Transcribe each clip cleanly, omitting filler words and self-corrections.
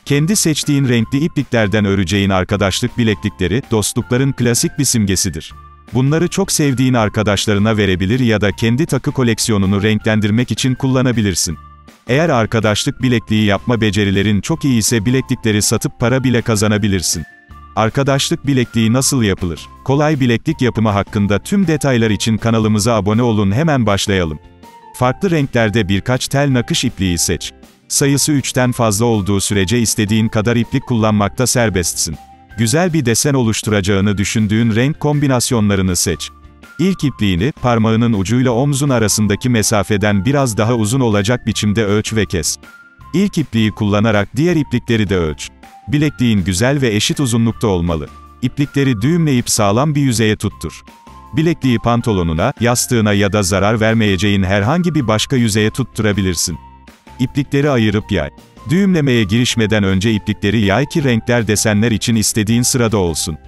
Kendi seçtiğin renkli ipliklerden öreceğin arkadaşlık bileklikleri, dostlukların klasik bir simgesidir. Bunları çok sevdiğin arkadaşlarına verebilir ya da kendi takı koleksiyonunu renklendirmek için kullanabilirsin. Eğer arkadaşlık bilekliği yapma becerilerin çok iyi ise bileklikleri satıp para bile kazanabilirsin. Arkadaşlık bilekliği nasıl yapılır? Kolay bileklik yapımı hakkında tüm detaylar için kanalımıza abone olun, hemen başlayalım. Farklı renklerde birkaç tel nakış ipliği seç. Sayısı 3'ten fazla olduğu sürece istediğin kadar iplik kullanmakta serbestsin. Güzel bir desen oluşturacağını düşündüğün renk kombinasyonlarını seç. İlk ipliğini, parmağının ucuyla omzun arasındaki mesafeden biraz daha uzun olacak biçimde ölç ve kes. İlk ipliği kullanarak diğer iplikleri de ölç. Bilekliğin güzel ve eşit uzunlukta olmalı. İplikleri düğümleyip sağlam bir yüzeye tuttur. Bilekliği pantolonuna, yastığına ya da zarar vermeyeceğin herhangi bir başka yüzeye tutturabilirsin. İplikleri ayırıp yay. Düğümlemeye girişmeden önce iplikleri yay ki renkler desenler için istediğin sırada olsun.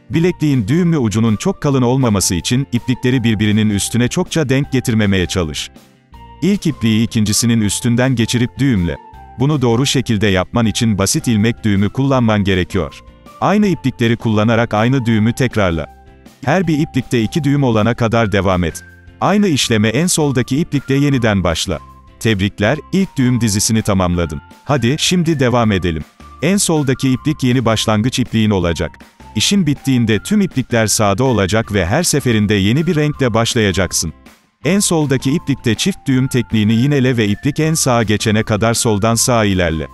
Bilekliğin düğümlü ucunun çok kalın olmaması için, iplikleri birbirinin üstüne çokça denk getirmemeye çalış. İlk ipliği ikincisinin üstünden geçirip düğümle. Bunu doğru şekilde yapman için basit ilmek düğümü kullanman gerekiyor. Aynı iplikleri kullanarak aynı düğümü tekrarla. Her bir iplikte 2 düğüm olana kadar devam et. Aynı işleme en soldaki iplikte yeniden başla. Tebrikler, ilk düğüm dizisini tamamladın. Hadi, şimdi devam edelim. En soldaki iplik yeni başlangıç ipliğin olacak. İşin bittiğinde tüm iplikler sağda olacak ve her seferinde yeni bir renkle başlayacaksın. En soldaki iplikte çift düğüm tekniğini yinele ve iplik en sağa geçene kadar soldan sağa ilerle.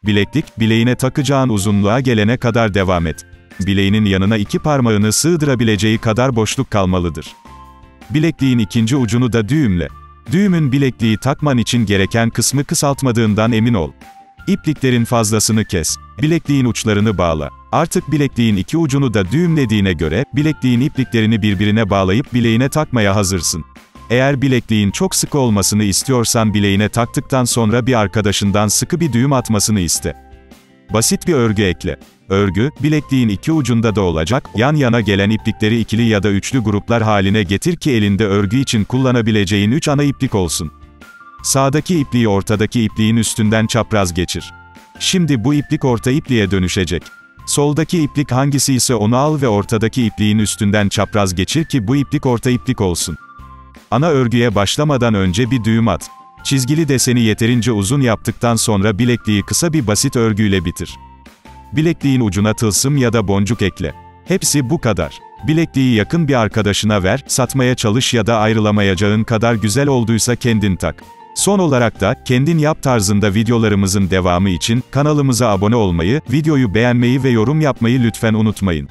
Bileklik, bileğine takacağın uzunluğa gelene kadar devam et. Bileğinin yanına 2 parmağını sığdırabileceği kadar boşluk kalmalıdır. Bilekliğin ikinci ucunu da düğümle. Düğümün bilekliği takman için gereken kısmı kısaltmadığından emin ol. İpliklerin fazlasını kes. Bilekliğin uçlarını bağla. Artık bilekliğin 2 ucunu da düğümlediğine göre, bilekliğin ipliklerini birbirine bağlayıp bileğine takmaya hazırsın. Eğer bilekliğin çok sıkı olmasını istiyorsan bileğine taktıktan sonra bir arkadaşından sıkı bir düğüm atmasını iste. Basit bir örgü ekle. Örgü, bilekliğin 2 ucunda da olacak, yan yana gelen iplikleri ikili ya da üçlü gruplar haline getir ki elinde örgü için kullanabileceğin 3 ana iplik olsun. Sağdaki ipliği ortadaki ipliğin üstünden çapraz geçir. Şimdi bu iplik orta ipliğe dönüşecek. Soldaki iplik hangisi ise onu al ve ortadaki ipliğin üstünden çapraz geçir ki bu iplik orta iplik olsun. Ana örgüye başlamadan önce bir düğüm at. Çizgili deseni yeterince uzun yaptıktan sonra bilekliği kısa bir basit örgüyle bitir. Bilekliğin ucuna tılsım ya da boncuk ekle. Hepsi bu kadar. Bilekliği yakın bir arkadaşına ver, satmaya çalış ya da ayrılamayacağın kadar güzel olduysa kendin tak. Son olarak da, kendin yap tarzında videolarımızın devamı için, kanalımıza abone olmayı, videoyu beğenmeyi ve yorum yapmayı lütfen unutmayın.